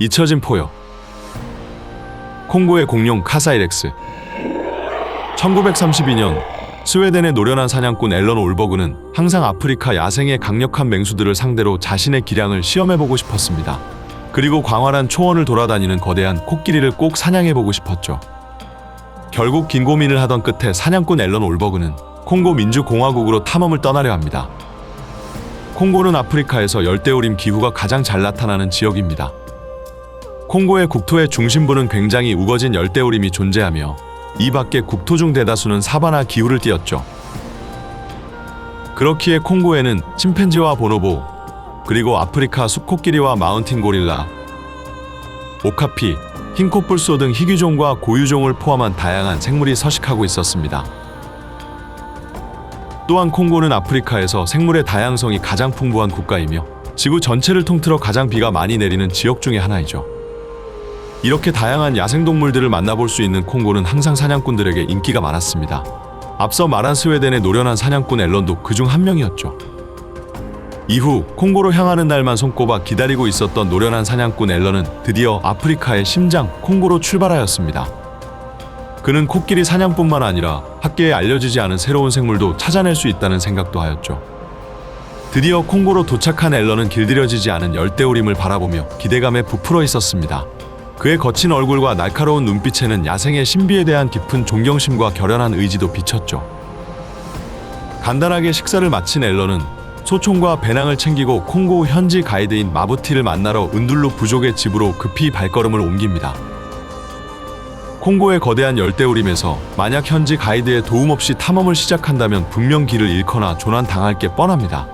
잊혀진 포효. 콩고의 공룡 카사이렉스. 1932년 스웨덴의 노련한 사냥꾼 앨런 올버그는 항상 아프리카 야생의 강력한 맹수들을 상대로 자신의 기량을 시험해보고 싶었습니다. 그리고 광활한 초원을 돌아다니는 거대한 코끼리를 꼭 사냥해보고 싶었죠. 결국 긴 고민을 하던 끝에 사냥꾼 앨런 올버그는 콩고 민주공화국으로 탐험을 떠나려 합니다. 콩고는 아프리카에서 열대우림 기후가 가장 잘 나타나는 지역입니다. 콩고의 국토의 중심부는 굉장히 우거진 열대우림이 존재하며 이 밖에 국토 중 대다수는 사바나 기후를 띠었죠. 그렇기에 콩고에는 침팬지와 보노보, 그리고 아프리카 숲코끼리와 마운틴 고릴라, 오카피, 흰 코뿔소 등 희귀종과 고유종을 포함한 다양한 생물이 서식하고 있었습니다. 또한 콩고는 아프리카에서 생물의 다양성이 가장 풍부한 국가이며 지구 전체를 통틀어 가장 비가 많이 내리는 지역 중의 하나이죠. 이렇게 다양한 야생동물들을 만나볼 수 있는 콩고는 항상 사냥꾼들에게 인기가 많았습니다. 앞서 말한 스웨덴의 노련한 사냥꾼 앨런도 그중 한 명이었죠. 이후 콩고로 향하는 날만 손꼽아 기다리고 있었던 노련한 사냥꾼 앨런은 드디어 아프리카의 심장 콩고로 출발하였습니다. 그는 코끼리 사냥뿐만 아니라 학계에 알려지지 않은 새로운 생물도 찾아낼 수 있다는 생각도 하였죠. 드디어 콩고로 도착한 앨런은 길들여지지 않은 열대우림을 바라보며 기대감에 부풀어 있었습니다. 그의 거친 얼굴과 날카로운 눈빛에는 야생의 신비에 대한 깊은 존경심과 결연한 의지도 비쳤죠. 간단하게 식사를 마친 앨런은 소총과 배낭을 챙기고 콩고 현지 가이드인 마부티를 만나러 은둘루 부족의 집으로 급히 발걸음을 옮깁니다. 콩고의 거대한 열대우림에서 만약 현지 가이드의 도움 없이 탐험을 시작한다면 분명 길을 잃거나 조난당할 게 뻔합니다.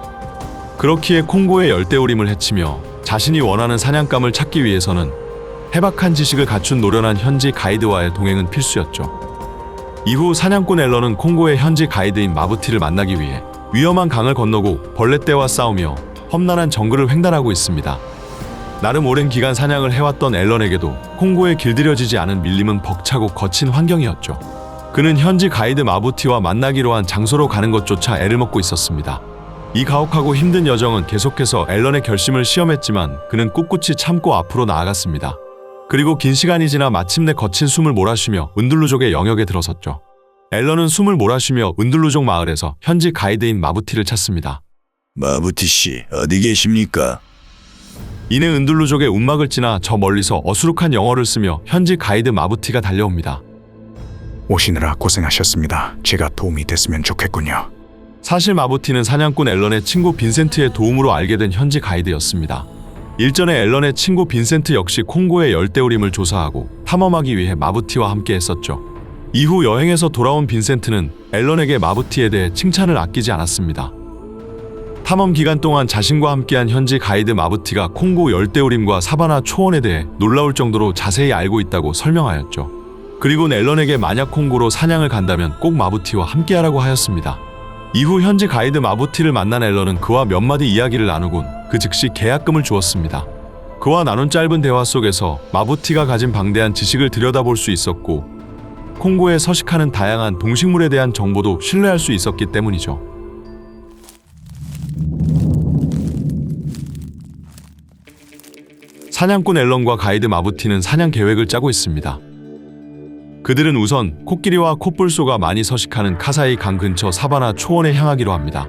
그렇기에 콩고의 열대우림을 헤치며 자신이 원하는 사냥감을 찾기 위해서는 해박한 지식을 갖춘 노련한 현지 가이드와의 동행은 필수였죠. 이후 사냥꾼 앨런은 콩고의 현지 가이드인 마부티를 만나기 위해 위험한 강을 건너고 벌레떼와 싸우며 험난한 정글을 횡단하고 있습니다. 나름 오랜 기간 사냥을 해왔던 앨런에게도 콩고에 길들여지지 않은 밀림은 벅차고 거친 환경이었죠. 그는 현지 가이드 마부티와 만나기로 한 장소로 가는 것조차 애를 먹고 있었습니다. 이 가혹하고 힘든 여정은 계속해서 앨런의 결심을 시험했지만 그는 꿋꿋이 참고 앞으로 나아갔습니다. 그리고 긴 시간이 지나 마침내 거친 숨을 몰아쉬며 은둘루족의 영역에 들어섰죠. 앨런은 숨을 몰아쉬며 은둘루족 마을에서 현지 가이드인 마부티를 찾습니다. 마부티 씨, 어디 계십니까? 이내 은둘루족의 움막을 지나 저 멀리서 어수룩한 영어를 쓰며 현지 가이드 마부티가 달려옵니다. 오시느라 고생하셨습니다. 제가 도움이 됐으면 좋겠군요. 사실 마부티는 사냥꾼 앨런의 친구 빈센트의 도움으로 알게 된 현지 가이드였습니다. 일전에 앨런의 친구 빈센트 역시 콩고의 열대우림을 조사하고 탐험하기 위해 마부티와 함께 했었죠. 이후 여행에서 돌아온 빈센트는 앨런에게 마부티에 대해 칭찬을 아끼지 않았습니다. 탐험 기간 동안 자신과 함께한 현지 가이드 마부티가 콩고 열대우림과 사바나 초원에 대해 놀라울 정도로 자세히 알고 있다고 설명하였죠. 그리고 앨런에게 만약 콩고로 사냥을 간다면 꼭 마부티와 함께하라고 하였습니다. 이후 현지 가이드 마부티를 만난 앨런은 그와 몇 마디 이야기를 나누곤 그 즉시 계약금을 주었습니다. 그와 나눈 짧은 대화 속에서 마부티가 가진 방대한 지식을 들여다볼 수 있었고 콩고에 서식하는 다양한 동식물에 대한 정보도 신뢰할 수 있었기 때문이죠. 사냥꾼 앨런과 가이드 마부티는 사냥 계획을 짜고 있습니다. 그들은 우선 코끼리와 코뿔소가 많이 서식하는 카사이 강 근처 사바나 초원에 향하기로 합니다.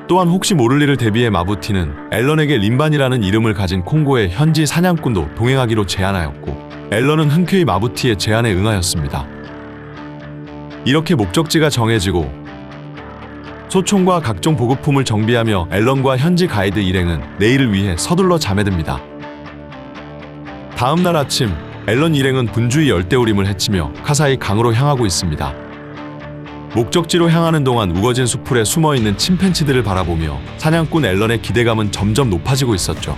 또한 혹시 모를 일을 대비해 마부티는 앨런에게 림반이라는 이름을 가진 콩고의 현지 사냥꾼도 동행하기로 제안하였고 앨런은 흔쾌히 마부티의 제안에 응하였습니다. 이렇게 목적지가 정해지고 소총과 각종 보급품을 정비하며 앨런과 현지 가이드 일행은 내일을 위해 서둘러 잠에 듭니다. 다음 날 아침 앨런 일행은 분주히 열대우림을 헤치며 카사이 강으로 향하고 있습니다. 목적지로 향하는 동안 우거진 수풀에 숨어있는 침팬치들을 바라보며 사냥꾼 앨런의 기대감은 점점 높아지고 있었죠.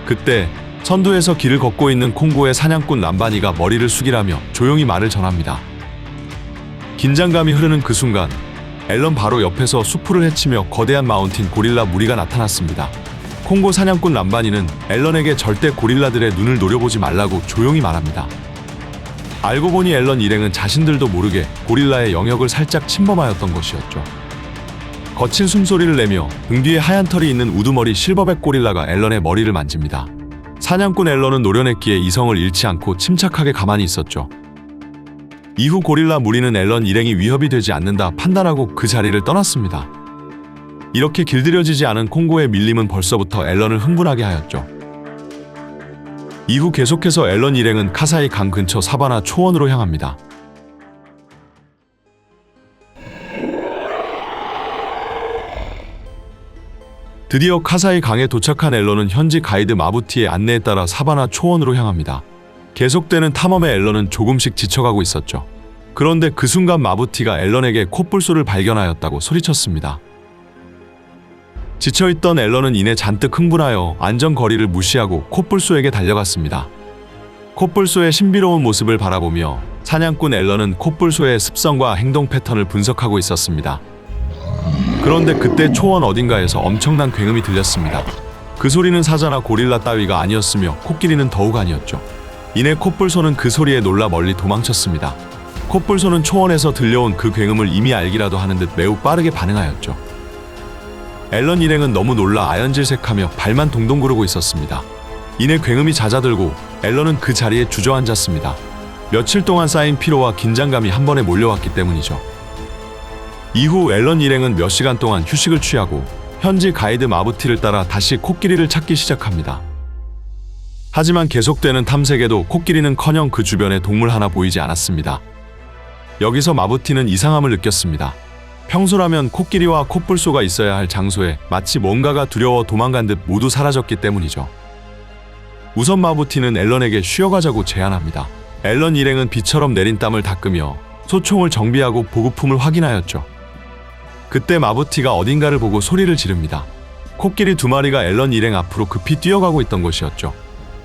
그때 선두에서 길을 걷고 있는 콩고의 사냥꾼 람바니가 머리를 숙이라며 조용히 말을 전합니다. 긴장감이 흐르는 그 순간 앨런 바로 옆에서 수풀을 헤치며 거대한 마운틴 고릴라 무리가 나타났습니다. 콩고 사냥꾼 람바니는 앨런에게 절대 고릴라들의 눈을 노려보지 말라고 조용히 말합니다. 알고 보니 앨런 일행은 자신들도 모르게 고릴라의 영역을 살짝 침범하였던 것이었죠. 거친 숨소리를 내며 등 뒤에 하얀 털이 있는 우두머리 실버백 고릴라가 앨런의 머리를 만집니다. 사냥꾼 앨런은 노려냈기에 이성을 잃지 않고 침착하게 가만히 있었죠. 이후 고릴라 무리는 앨런 일행이 위협이 되지 않는다 판단하고 그 자리를 떠났습니다. 이렇게 길들여지지 않은 콩고의 밀림은 벌써부터 앨런을 흥분하게 하였죠. 이후 계속해서 앨런 일행은 카사이 강 근처 사바나 초원으로 향합니다. 드디어 카사이 강에 도착한 앨런은 현지 가이드 마부티의 안내에 따라 사바나 초원으로 향합니다. 계속되는 탐험에 앨런은 조금씩 지쳐가고 있었죠. 그런데 그 순간 마부티가 앨런에게 콧불소를 발견하였다고 소리쳤습니다. 지쳐있던 앨런은 이내 잔뜩 흥분하여 안전거리를 무시하고 콧불소에게 달려갔습니다. 콧불소의 신비로운 모습을 바라보며 사냥꾼 앨런은 콧불소의 습성과 행동 패턴을 분석하고 있었습니다. 그런데 그때 초원 어딘가에서 엄청난 굉음이 들렸습니다. 그 소리는 사자나 고릴라 따위가 아니었으며 코끼리는 더욱 아니었죠. 이내 콧불소는 그 소리에 놀라 멀리 도망쳤습니다. 콧불소는 초원에서 들려온 그 굉음을 이미 알기라도 하는 듯 매우 빠르게 반응하였죠. 앨런 일행은 너무 놀라 아연질색하며 발만 동동 구르고 있었습니다. 이내 굉음이 잦아들고 앨런은 그 자리에 주저앉았습니다. 며칠 동안 쌓인 피로와 긴장감이 한 번에 몰려왔기 때문이죠. 이후 앨런 일행은 몇 시간 동안 휴식을 취하고 현지 가이드 마부티를 따라 다시 코끼리를 찾기 시작합니다. 하지만 계속되는 탐색에도 코끼리는커녕 그 주변에 동물 하나 보이지 않았습니다. 여기서 마부티는 이상함을 느꼈습니다. 평소라면 코끼리와 콧불소가 있어야 할 장소에 마치 뭔가가 두려워 도망간 듯 모두 사라졌기 때문이죠. 우선 마부티는 앨런에게 쉬어가자고 제안합니다. 앨런 일행은 비처럼 내린 땀을 닦으며 소총을 정비하고 보급품을 확인하였죠. 그때 마부티가 어딘가를 보고 소리를 지릅니다. 코끼리 2마리가 앨런 일행 앞으로 급히 뛰어가고 있던 것이었죠.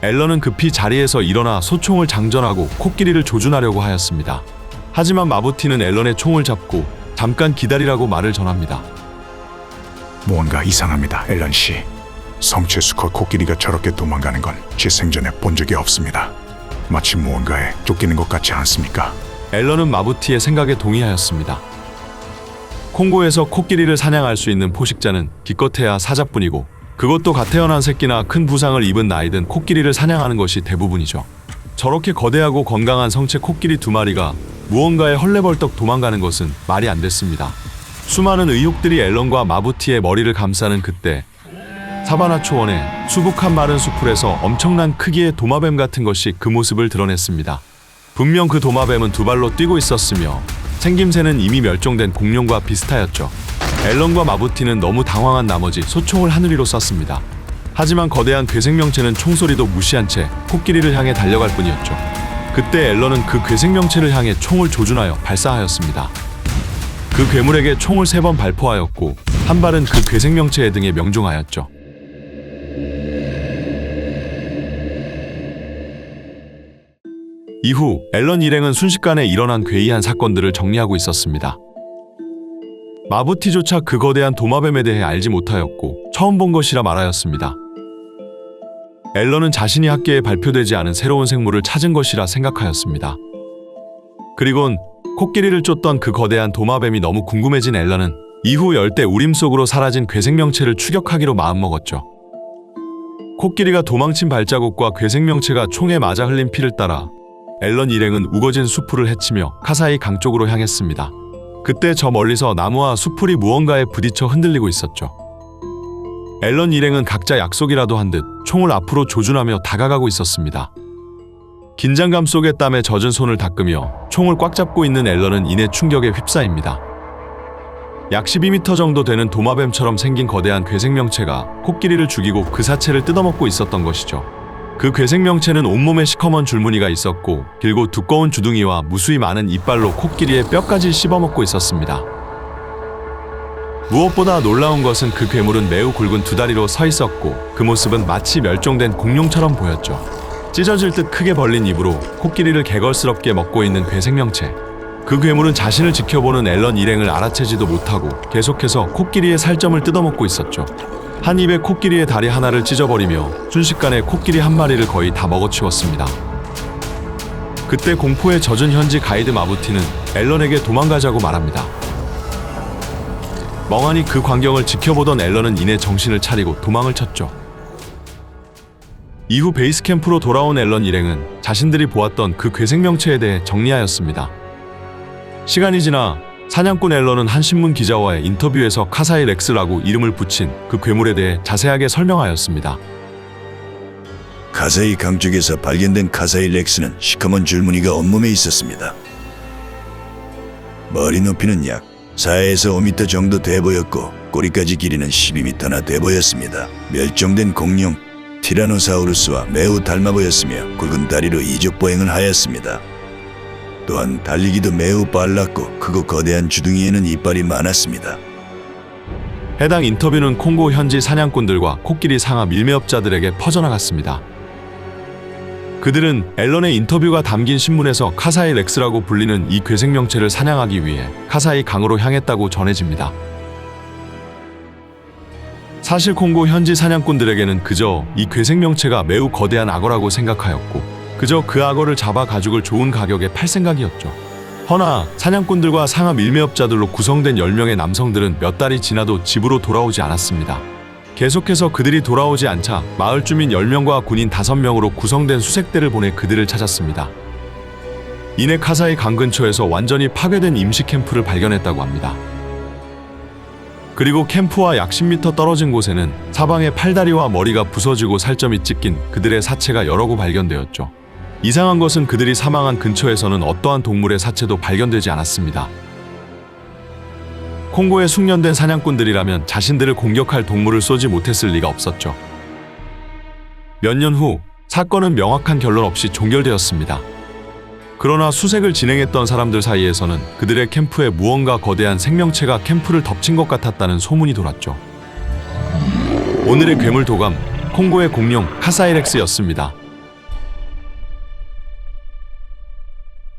앨런은 급히 자리에서 일어나 소총을 장전하고 코끼리를 조준하려고 하였습니다. 하지만 마부티는 앨런의 총을 잡고 잠깐 기다리라고 말을 전합니다. 무언가 이상합니다, 앨런 씨. 성체 수컷 코끼리가 저렇게 도망가는 건 제 생전에 본 적이 없습니다. 마치 무언가에 쫓기는 것 같지 않습니까? 앨런은 마부티의 생각에 동의하였습니다. 콩고에서 코끼리를 사냥할 수 있는 포식자는 기껏해야 사자뿐이고 그것도 갓 태어난 새끼나 큰 부상을 입은 나이든 코끼리를 사냥하는 것이 대부분이죠. 저렇게 거대하고 건강한 성체 코끼리 2마리가 무언가에 헐레벌떡 도망가는 것은 말이 안 됐습니다. 수많은 의혹들이 앨런과 마부티의 머리를 감싸는 그때 사바나 초원의 수북한 마른 수풀에서 엄청난 크기의 도마뱀 같은 것이 그 모습을 드러냈습니다. 분명 그 도마뱀은 2발로 뛰고 있었으며 생김새는 이미 멸종된 공룡과 비슷하였죠. 앨런과 마부티는 너무 당황한 나머지 소총을 하늘 위로 쐈습니다. 하지만 거대한 괴생명체는 총소리도 무시한 채 코끼리를 향해 달려갈 뿐이었죠. 그때 앨런은 그 괴생명체를 향해 총을 조준하여 발사하였습니다. 그 괴물에게 총을 3번 발포하였고 한 발은 그 괴생명체의 등에 명중하였죠. 이후 앨런 일행은 순식간에 일어난 괴이한 사건들을 정리하고 있었습니다. 마부티조차 그 거대한 도마뱀에 대해 알지 못하였고 처음 본 것이라 말하였습니다. 앨런은 자신이 학계에 발표되지 않은 새로운 생물을 찾은 것이라 생각하였습니다. 그리곤 코끼리를 쫓던 그 거대한 도마뱀이 너무 궁금해진 앨런은 이후 열대 우림 속으로 사라진 괴생명체를 추격하기로 마음먹었죠. 코끼리가 도망친 발자국과 괴생명체가 총에 맞아 흘린 피를 따라 앨런 일행은 우거진 수풀을 헤치며 카사이 강 쪽으로 향했습니다. 그때 저 멀리서 나무와 수풀이 무언가에 부딪혀 흔들리고 있었죠. 앨런 일행은 각자 약속이라도 한 듯 총을 앞으로 조준하며 다가가고 있었습니다. 긴장감 속에 땀에 젖은 손을 닦으며 총을 꽉 잡고 있는 앨런은 이내 충격에 휩싸입니다. 약 12m 정도 되는 도마뱀처럼 생긴 거대한 괴생명체가 코끼리를 죽이고 그 사체를 뜯어먹고 있었던 것이죠. 그 괴생명체는 온몸에 시커먼 줄무늬가 있었고 길고 두꺼운 주둥이와 무수히 많은 이빨로 코끼리의 뼈까지 씹어먹고 있었습니다. 무엇보다 놀라운 것은 그 괴물은 매우 굵은 2다리로 서 있었고 그 모습은 마치 멸종된 공룡처럼 보였죠. 찢어질 듯 크게 벌린 입으로 코끼리를 개걸스럽게 먹고 있는 괴생명체. 그 괴물은 자신을 지켜보는 앨런 일행을 알아채지도 못하고 계속해서 코끼리의 살점을 뜯어먹고 있었죠. 한 입에 코끼리의 다리 하나를 찢어버리며 순식간에 코끼리 한 마리를 거의 다 먹어치웠습니다. 그때 공포에 젖은 현지 가이드 마부티는 앨런에게 도망가자고 말합니다. 멍하니 그 광경을 지켜보던 앨런은 이내 정신을 차리고 도망을 쳤죠. 이후 베이스 캠프로 돌아온 앨런 일행은 자신들이 보았던 그 괴생명체에 대해 정리하였습니다. 시간이 지나 사냥꾼 앨런은 한 신문 기자와의 인터뷰에서 카사이 렉스라고 이름을 붙인 그 괴물에 대해 자세하게 설명하였습니다. 카사이 강 쪽에서 발견된 카사이 렉스는 시커먼 줄무늬가 온몸에 있었습니다. 머리 높이는 약 4에서 5m 정도 돼 보였고 꼬리까지 길이는 12m나 돼 보였습니다. 멸종된 공룡 티라노사우루스와 매우 닮아 보였으며 굵은 다리로 이족 보행을 하였습니다. 또한 달리기도 매우 빨랐고 크고 거대한 주둥이에는 이빨이 많았습니다. 해당 인터뷰는 콩고 현지 사냥꾼들과 코끼리 상하 밀매업자들에게 퍼져나갔습니다. 그들은 앨런의 인터뷰가 담긴 신문에서 카사이 렉스라고 불리는 이 괴생명체를 사냥하기 위해 카사이 강으로 향했다고 전해집니다. 사실 콩고 현지 사냥꾼들에게는 그저 이 괴생명체가 매우 거대한 악어라고 생각하였고 그저 그 악어를 잡아 가죽을 좋은 가격에 팔 생각이었죠. 허나 사냥꾼들과 상하 밀매업자들로 구성된 10명의 남성들은 몇 달이 지나도 집으로 돌아오지 않았습니다. 계속해서 그들이 돌아오지 않자 마을 주민 10명과 군인 5명으로 구성된 수색대를 보내 그들을 찾았습니다. 이내 카사이 강 근처에서 완전히 파괴된 임시 캠프를 발견했다고 합니다. 그리고 캠프와 약 10m 떨어진 곳에는 사방에 팔다리와 머리가 부서지고 살점이 찢긴 그들의 사체가 여러 구 발견되었죠. 이상한 것은 그들이 사망한 근처에서는 어떠한 동물의 사체도 발견되지 않았습니다. 콩고에 숙련된 사냥꾼들이라면 자신들을 공격할 동물을 쏘지 못했을 리가 없었죠. 몇 년 후 사건은 명확한 결론 없이 종결되었습니다. 그러나 수색을 진행했던 사람들 사이에서는 그들의 캠프에 무언가 거대한 생명체가 캠프를 덮친 것 같았다는 소문이 돌았죠. 오늘의 괴물 도감, 콩고의 공룡 카사이 렉스였습니다.